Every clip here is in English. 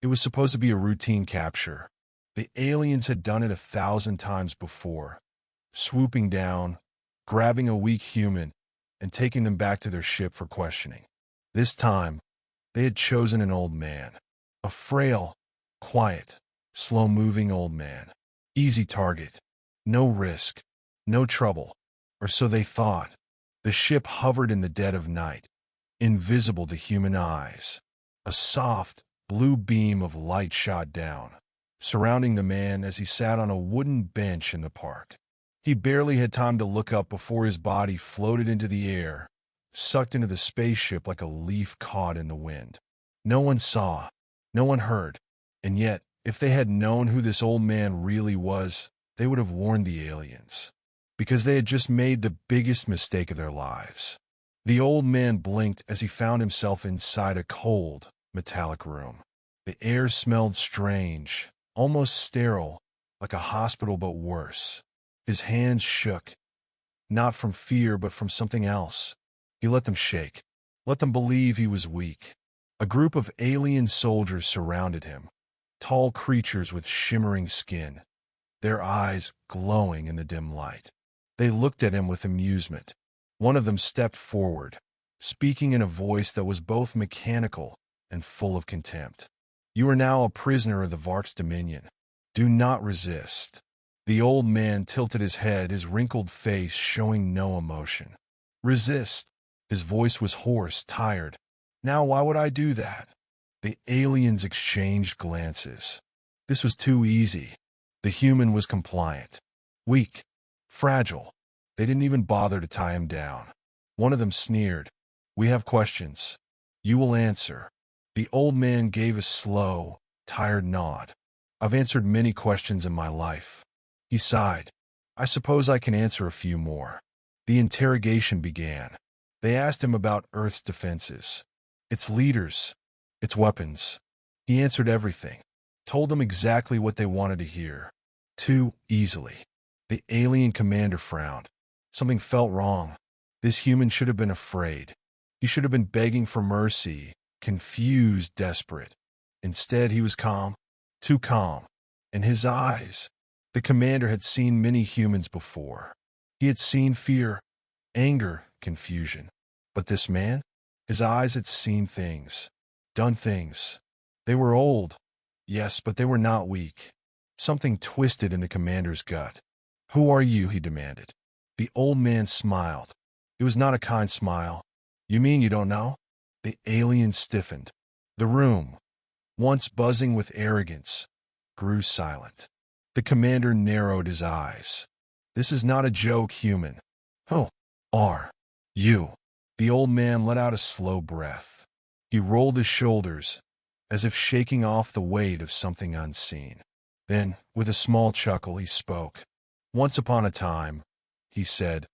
It was supposed to be a routine capture. The aliens had done it 1,000 times before, swooping down, grabbing a weak human, and taking them back to their ship for questioning. This time, they had chosen an old man. A frail, quiet, slow-moving old man. Easy target. No risk. No trouble. Or so they thought. The ship hovered in the dead of night, invisible to human eyes. A soft, blue beam of light shot down, surrounding the man as he sat on a wooden bench in the park. He barely had time to look up before his body floated into the air, sucked into the spaceship like a leaf caught in the wind. No one saw, no one heard, and yet, if they had known who this old man really was, they would have warned the aliens, because they had just made the biggest mistake of their lives. The old man blinked as he found himself inside a cold, metallic room. The air smelled strange, almost sterile, like a hospital but worse. His hands shook, not from fear but from something else. He let them shake, let them believe he was weak. A group of alien soldiers surrounded him, tall creatures with shimmering skin, their eyes glowing in the dim light. They looked at him with amusement. One of them stepped forward, speaking in a voice that was both mechanical and full of contempt. "You are now a prisoner of the Vark's dominion. Do not resist." The old man tilted his head, his wrinkled face showing no emotion. "Resist." His voice was hoarse, tired. "Now why would I do that?" The aliens exchanged glances. This was too easy. The human was compliant. Weak. Fragile. They didn't even bother to tie him down. One of them sneered. "We have questions. You will answer." The old man gave a slow, tired nod. "I've answered many questions in my life." He sighed. "I suppose I can answer a few more." The interrogation began. They asked him about Earth's defenses, its leaders, its weapons. He answered everything, told them exactly what they wanted to hear. Too easily. The alien commander frowned. Something felt wrong. This human should have been afraid. He should have been begging for mercy, confused, desperate. Instead, he was calm, too calm. And his eyes. The commander had seen many humans before. He had seen fear, anger, confusion. But this man? His eyes had seen things, done things. They were old, yes, but they were not weak. Something twisted in the commander's gut. "Who are you?" he demanded. The old man smiled. It was not a kind smile. "You mean you don't know?" The alien stiffened. The room, once buzzing with arrogance, grew silent. The commander narrowed his eyes. "This is not a joke, human." "Who are you?" The old man let out a slow breath. He rolled his shoulders, as if shaking off the weight of something unseen. Then, with a small chuckle, he spoke. "Once upon a time," he said,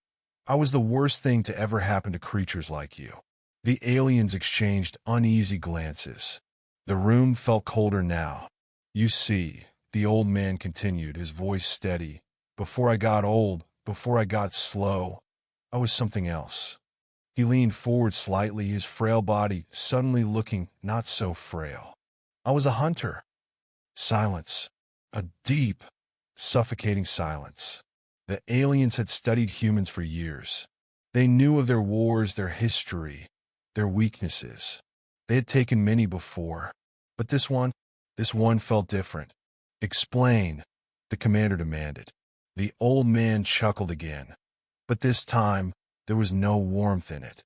"I was the worst thing to ever happen to creatures like you." The aliens exchanged uneasy glances. The room felt colder now. "You see," the old man continued, his voice steady, "before I got old, before I got slow, I was something else." He leaned forward slightly, his frail body suddenly looking not so frail. "I was a hunter." Silence. A deep, suffocating silence. The aliens had studied humans for years. They knew of their wars, their history, their weaknesses. They had taken many before. But this one felt different. "Explain," the commander demanded. The old man chuckled again. But this time, there was no warmth in it.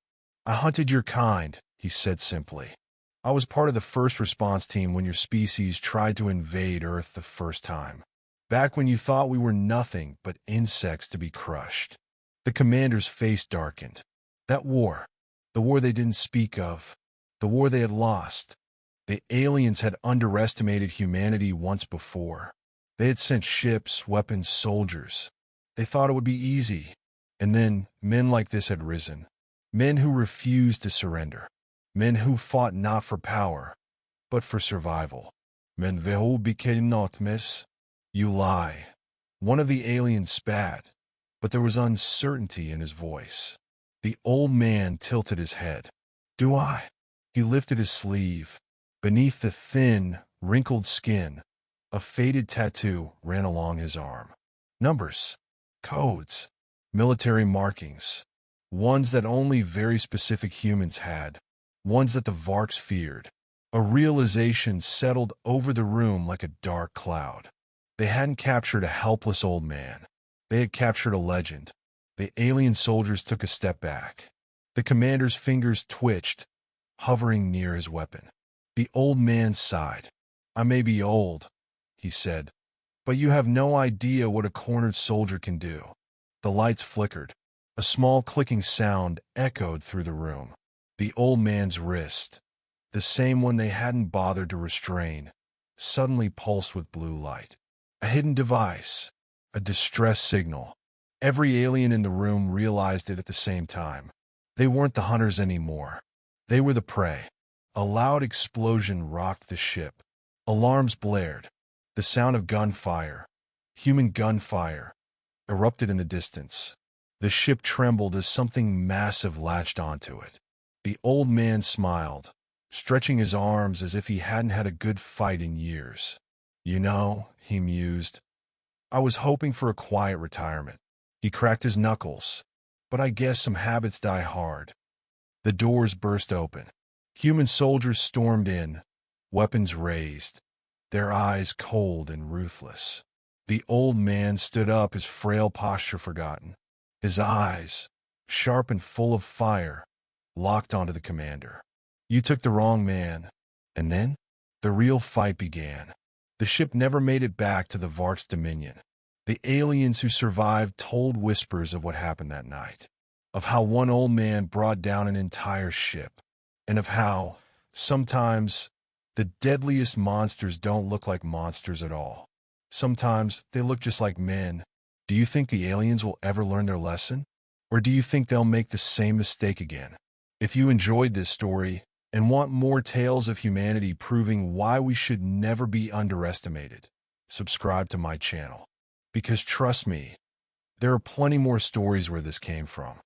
"I hunted your kind," he said simply. "I was part of the first response team when your species tried to invade Earth the first time. Back when you thought we were nothing but insects to be crushed." The commander's face darkened. That war, the war they didn't speak of, the war they had lost. The aliens had underestimated humanity once before. They had sent ships, weapons, soldiers. They thought it would be easy. And then men like this had risen. Men who refused to surrender. Men who fought not for power, but for survival. "Men who became nightmares." "You lie." One of the aliens spat, but there was uncertainty in his voice. The old man tilted his head. "Do I?" He lifted his sleeve. Beneath the thin, wrinkled skin, a faded tattoo ran along his arm. Numbers, codes, military markings, ones that only very specific humans had, ones that the Varks feared. A realization settled over the room like a dark cloud. They hadn't captured a helpless old man. They had captured a legend. The alien soldiers took a step back. The commander's fingers twitched, hovering near his weapon. The old man sighed. "I may be old," he said, "but you have no idea what a cornered soldier can do." The lights flickered. A small clicking sound echoed through the room. The old man's wrist, the same one they hadn't bothered to restrain, suddenly pulsed with blue light. A hidden device, a distress signal. Every alien in the room realized it at the same time. They weren't the hunters anymore. They were the prey. A loud explosion rocked the ship. Alarms blared. The sound of gunfire, human gunfire, erupted in the distance. The ship trembled as something massive latched onto it. The old man smiled, stretching his arms as if he hadn't had a good fight in years. "You know," he mused, "I was hoping for a quiet retirement." He cracked his knuckles. "But I guess some habits die hard." The doors burst open. Human soldiers stormed in, weapons raised, their eyes cold and ruthless. The old man stood up, his frail posture forgotten. His eyes, sharp and full of fire, locked onto the commander. "You took the wrong man." And then, the real fight began. The ship never made it back to the Varks' dominion. The aliens who survived told whispers of what happened that night, of how one old man brought down an entire ship, and of how, sometimes, the deadliest monsters don't look like monsters at all. Sometimes they look just like men. Do you think the aliens will ever learn their lesson? Or do you think they'll make the same mistake again? If you enjoyed this story and want more tales of humanity proving why we should never be underestimated, subscribe to my channel. Because trust me, there are plenty more stories where this came from.